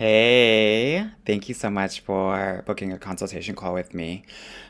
Hey, thank you so much for booking a consultation call with me.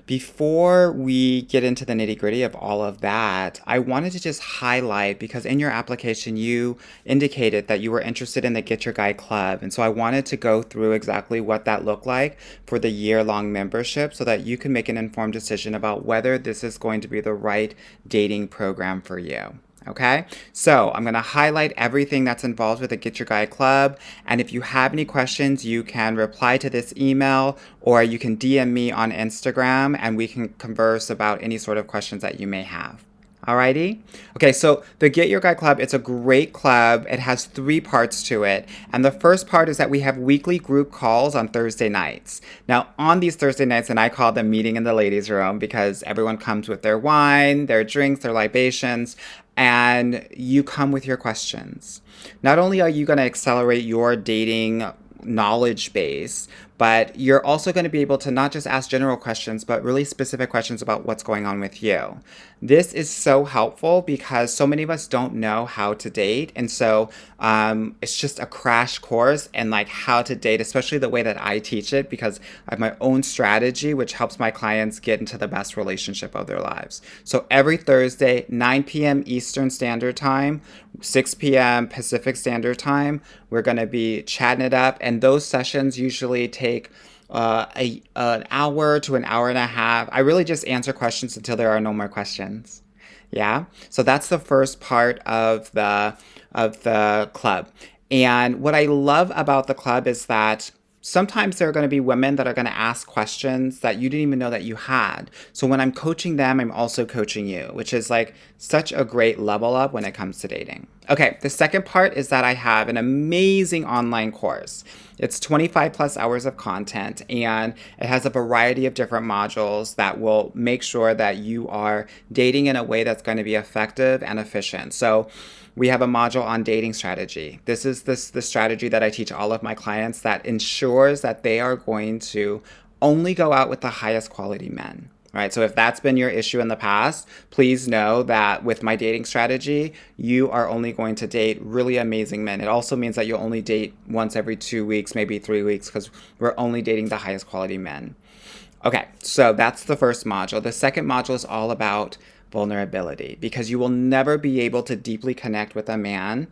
Before we get into the nitty-gritty of all of that, I wanted to just highlight because in your application you indicated that you were interested in the Get Your Guide Club. And so I wanted to go through exactly what that looked like for the year-long membership so that you can make an informed decision about whether this is going to be the right dating program for you. Okay, so I'm going to highlight everything that's involved with the Get Your Guide Club. And if you have any questions, you can reply to this email or you can DM me on Instagram and we can converse about any sort of questions that you may have. Alrighty? Okay, so the Get Your Guide Club, it's a great club. It has three parts to it. And the first part is that we have weekly group calls on Thursday nights. Now, on these Thursday nights, and I call them meeting in the ladies' room because everyone comes with their wine, their drinks, their libations, and you come with your questions. Not only are you going to accelerate your dating knowledge base, but you're also going to be able to not just ask general questions, but really specific questions about what's going on with you. This is so helpful because so many of us don't know how to date. And so it's just a crash course in like how to date, especially the way that I teach it, because I have my own strategy, which helps my clients get into the best relationship of their lives. So every Thursday, 9 p.m. Eastern Standard Time, 6 p.m. Pacific Standard Time, we're going to be chatting it up. And those sessions usually take an hour to an hour and a half. I really just answer questions until there are no more questions. Yeah. So that's the first part of the club. And what I love about the club is that sometimes there are going to be women that are going to ask questions that you didn't even know that you had. So when I'm coaching them, I'm also coaching you, which is like such a great level up when it comes to dating. Okay, the second part is that I have an amazing online course. It's 25 plus hours of content and it has a variety of different modules that will make sure that you are dating in a way that's going to be effective and efficient. So we have a module on dating strategy. This is the strategy that I teach all of my clients that ensures that they are going to only go out with the highest quality men. Right. So if that's been your issue in the past, please know that with my dating strategy, you are only going to date really amazing men. It also means that you'll only date once every 2 weeks, maybe 3 weeks, because we're only dating the highest quality men. Okay, so that's the first module. The second module is all about vulnerability because you will never be able to deeply connect with a man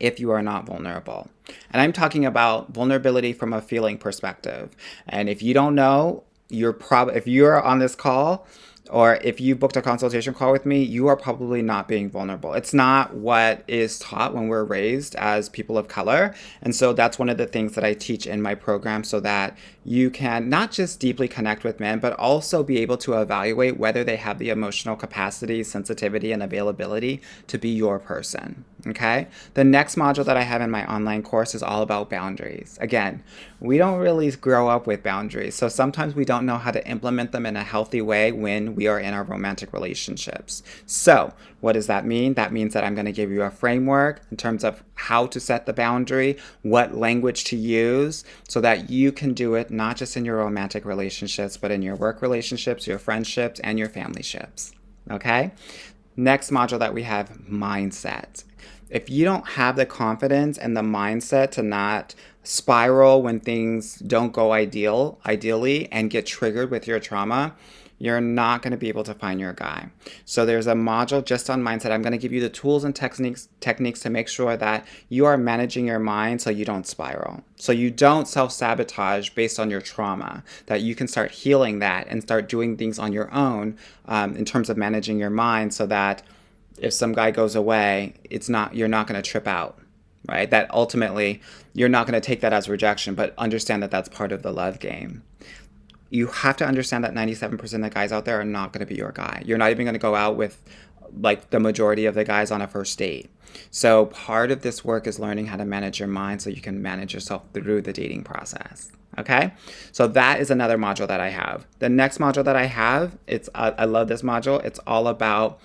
if you are not vulnerable. And I'm talking about vulnerability from a feeling perspective. And if you don't know, if you're on this call or if you booked a consultation call with me, you are probably not being vulnerable. It's not what is taught when we're raised as people of color. And so that's one of the things that I teach in my program so that you can not just deeply connect with men, but also be able to evaluate whether they have the emotional capacity, sensitivity, and availability to be your person. Okay. The next module that I have in my online course is all about boundaries. Again, we don't really grow up with boundaries. So sometimes we don't know how to implement them in a healthy way when we are in our romantic relationships. So what does that mean? That means that I'm going to give you a framework in terms of how to set the boundary, what language to use so that you can do it not just in your romantic relationships, but in your work relationships, your friendships, and your family ships. Okay? Next module that we have, mindset. If you don't have the confidence and the mindset to not spiral when things don't go ideally and get triggered with your trauma, you're not going to be able to find your guy. So there's a module just on mindset. I'm going to give you the tools and techniques to make sure that you are managing your mind so you don't spiral. So you don't self-sabotage based on your trauma, that you can start healing that and start doing things on your own in terms of managing your mind so that if some guy goes away, you're not going to trip out, right? That ultimately you're not going to take that as rejection, but understand that that's part of the love game. You have to understand that 97% of guys out there are not going to be your guy. You're not even going to go out with like the majority of the guys on a first date. So part of this work is learning how to manage your mind so you can manage yourself through the dating process. Okay, so that is another module that I have. The next module that I have, I love this module. It's all about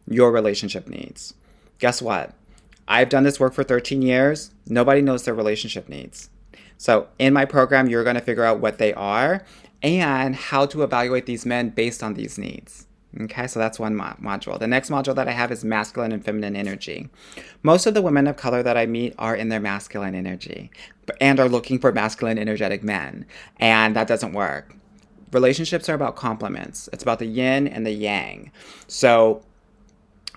your relationship needs. Guess what? I've done this work for 13 years. Nobody knows their relationship needs. So in my program, you're going to figure out what they are and how to evaluate these men based on these needs. Okay, so that's one module. The next module that I have is masculine and feminine energy. Most of the women of color that I meet are in their masculine energy and are looking for masculine, energetic men, and that doesn't work. Relationships are about complements. It's about the yin and the yang. So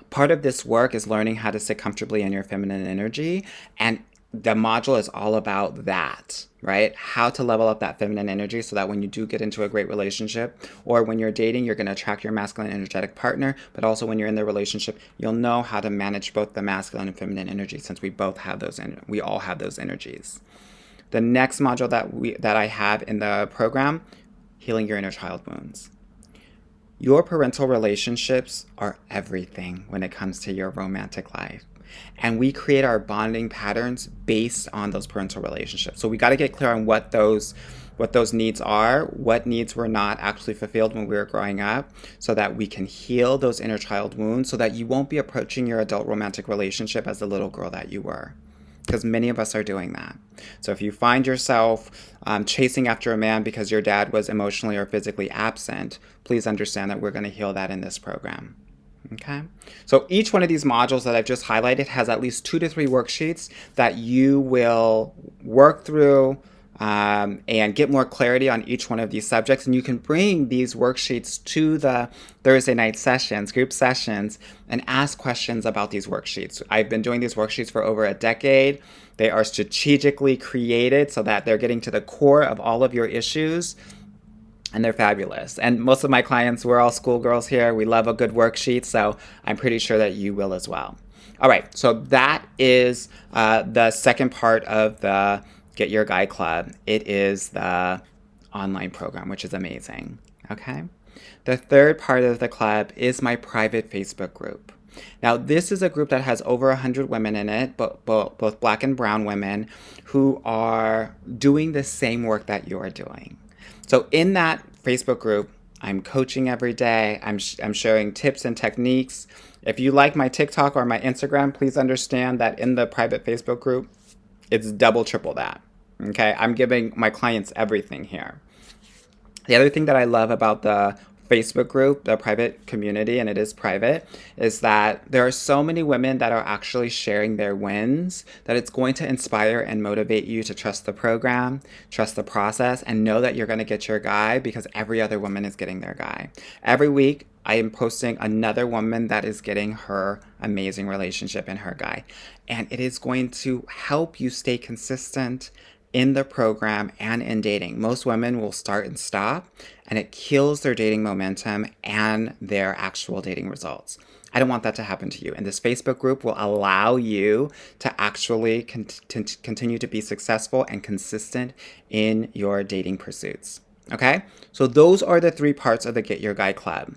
part of this work is learning how to sit comfortably in your feminine energy, and the module is all about that, right? How to level up that feminine energy so that when you do get into a great relationship or when you're dating, you're going to attract your masculine energetic partner, but also when you're in the relationship, you'll know how to manage both the masculine and feminine energy, since we both have those, we all have those energies. The next module that I have in the program, healing your inner child wounds. Your parental relationships are everything when it comes to your romantic life. And we create our bonding patterns based on those parental relationships. So we got to get clear on what those needs are, what needs were not actually fulfilled when we were growing up, so that we can heal those inner child wounds, so that you won't be approaching your adult romantic relationship as the little girl that you were. Because many of us are doing that. So if you find yourself chasing after a man because your dad was emotionally or physically absent, please understand that we're going to heal that in this program. Okay? So each one of these modules that I've just highlighted has at least 2 to 3 worksheets that you will work through and get more clarity on each one of these subjects. And you can bring these worksheets to the Thursday night sessions, group sessions, and ask questions about these worksheets. I've been doing these worksheets for over a decade. They are strategically created so that they're getting to the core of all of your issues, and they're fabulous. And most of my clients, we're all schoolgirls here. We love a good worksheet, so I'm pretty sure that you will as well. All right, so that is the second part of the Get Your Guy Club. It is the online program, which is amazing. Okay. The third part of the club is my private Facebook group. Now, this is a group that has over 100 women in it, both black and brown women, who are doing the same work that you are doing. So in that Facebook group, I'm coaching every day. I'm sharing tips and techniques. If you like my TikTok or my Instagram, please understand that in the private Facebook group, it's double, triple that. Okay, I'm giving my clients everything here. The other thing that I love about the Facebook group, the private community, and it is private, is that there are so many women that are actually sharing their wins that it's going to inspire and motivate you to trust the program, trust the process, and know that you're going to get your guy, because every other woman is getting their guy. Every week, I am posting another woman that is getting her amazing relationship and her guy. And it is going to help you stay consistent in the program and in dating. Most women will start and stop, and it kills their dating momentum and their actual dating results. I don't want that to happen to you. And this Facebook group will allow you to actually continue to be successful and consistent in your dating pursuits. Okay? So those are the 3 parts of the Get Your Guy Club.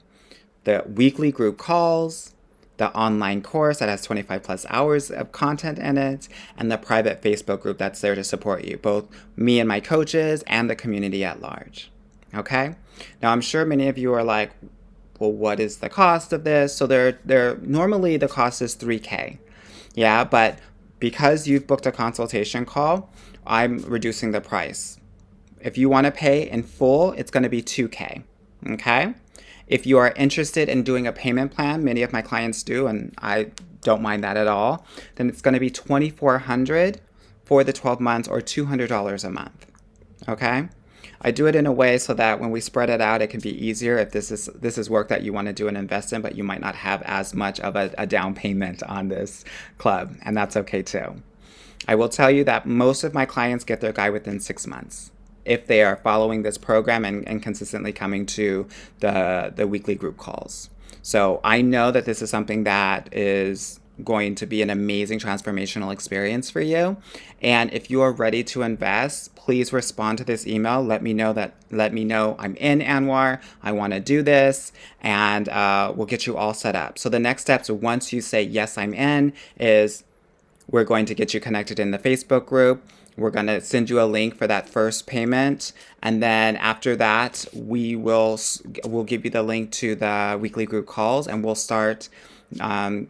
The weekly group calls, the online course that has 25 plus hours of content in it, and the private Facebook group that's there to support you, both me and my coaches and the community at large. Okay? Now, I'm sure many of you are like, well, what is the cost of this? So normally the cost is $3,000. Yeah, but because you've booked a consultation call, I'm reducing the price. If you want to pay in full, it's going to be $2,000. Okay? If you are interested in doing a payment plan, many of my clients do, and I don't mind that at all, then it's going to be $2,400 for the 12 months, or $200 a month. Okay? I do it in a way so that when we spread it out, it can be easier if this is work that you want to do and invest in, but you might not have as much of a down payment on this club, and that's okay too. I will tell you that most of my clients get their guy within 6 months, if they are following this program and consistently coming to the weekly group calls. So I know that this is something that is going to be an amazing transformational experience for you. And if you are ready to invest, please respond to this email. Let me know I'm in, Anwar. I want to do this, and we'll get you all set up. So the next steps, once you say, yes, I'm in, is we're going to get you connected in the Facebook group. We're going to send you a link for that first payment. And then after that, we'll give you the link to the weekly group calls, and we'll start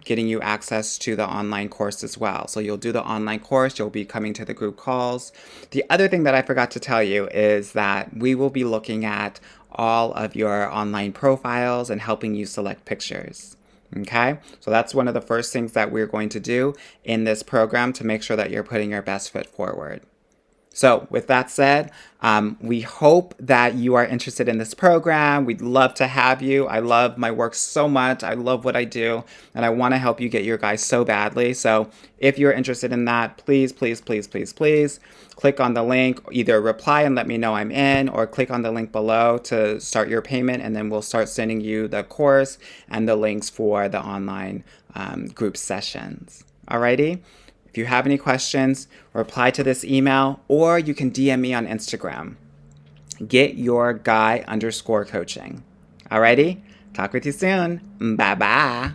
getting you access to the online course as well. So you'll do the online course, you'll be coming to the group calls. The other thing that I forgot to tell you is that we will be looking at all of your online profiles and helping you select pictures. Okay, so that's one of the first things that we're going to do in this program to make sure that you're putting your best foot forward. So with that said, we hope that you are interested in this program. We'd love to have you. I love my work so much. I love what I do, and I want to help you get your guys so badly. So if you're interested in that, please, please, please, please, please click on the link. Either reply and let me know I'm in, or click on the link below to start your payment, and then we'll start sending you the course and the links for the online group sessions. Alrighty? If you have any questions, reply to this email, or you can DM me on Instagram. GetYourGuy_coaching. Alrighty? Talk with you soon. Bye-bye.